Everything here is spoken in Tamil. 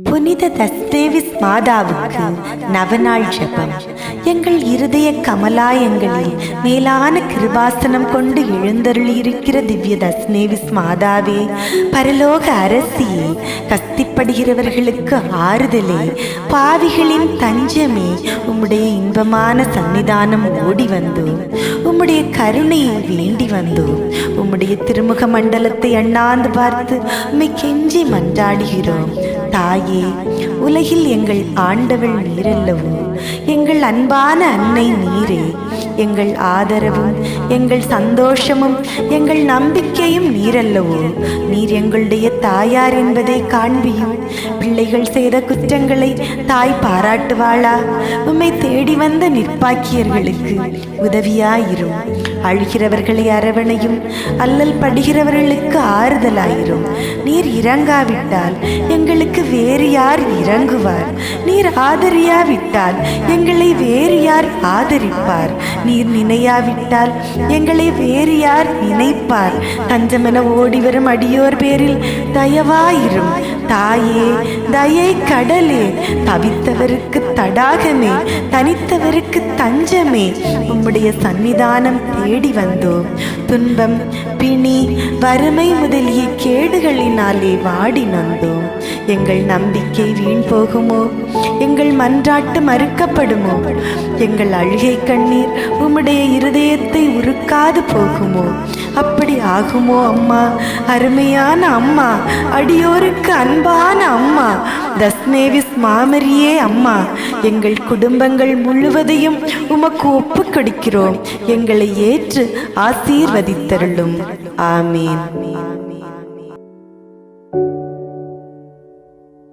புனித தஸ்தேவிஸ் மாதாவுக்கு நவநாள் ஜெபம். எங்கள் இருதய கமலாயங்களில் மேலான கிருபாசனம் கொண்டு எழுந்தருளியிருக்கிற திவ்ய தஸ்தேவிஸ் மாதாவே, பரலோக அரசியே, கஸ்திப்படுகிறவர்களுக்கு ஆறுதலே, பாவிகளின் தஞ்சமே, உம்முடைய இன்பமான சன்னிதானம் ஓடி வந்தோம். உம்முடைய கருணையை வேண்டி வந்தோம். உம்முடைய திருமுக மண்டலத்தை அண்ணாந்து பார்த்து உம்மை கெஞ்சி மன்றாடுகிறோம். தாயே, உலகில் எங்கள் ஆண்டவள் நீரல்லவோ, எங்கள் அன்பான அன்னை நீரே. எங்கள் ஆதரவும் எங்கள் சந்தோஷமும் எங்கள் நம்பிக்கையும் நீரல்லவோ. நீர் எங்களுடைய தாயார் என்பதை காண்பியும். பிள்ளைகள் செய்த குற்றங்களை தாய் பாராட்டுவாளா? உம்மை தேடி வந்த நிற்பாக்கியர்களுக்கு உதவியாயிரும். அழுகிறவர்களை அரவணையும், அல்லல் படுகிறவர்களுக்கு ஆறுதலாயிரும். நீர் இறங்காவிட்டால் எங்களுக்கு வேறு யார் இறங்குவார்? நீர் ஆதரியாவிட்டால் எங்களை வேறு யார் ஆதரிப்பார்? நீர் நினையாவிட்டால் எங்களை வேறு யார் நினைப்பார்? தஞ்சமென ஓடிவரும் அடியோர் பேரில் தயவாயிரும். தாயே, தயை கடலே, தவித்தவருக்கு தடாகமே, தனித்தவருக்கு தஞ்சமே, உம்முடைய சன்னிதானம் தேடி வந்தோம். துன்பம், பிணி, வறுமை முதலிய கேடுகளினாலே வாடி நொந்தோம். எங்கள் நம்பிக்கை வீண் போகுமோ? எங்கள் மன்றாட்டு மறுக்கப்படுமோ? எங்கள் அழுகை கண்ணீர் உம்முடைய இருதயத்தை உருக்காது போகுமோ? அப்படி ஆகுமோ அம்மா? அருமையான அம்மா, அடியோருக்கு அன்பான அம்மா, தஸ்தேவிஸ் மாமரியே அம்மா, எங்கள் குடும்பங்கள் முழுவதையும் உமக்கு ஒப்புக் கொடுக்கிறோம். எங்களை ஏற்று ஆசீர்வதித்தருளும். ஆமீன்.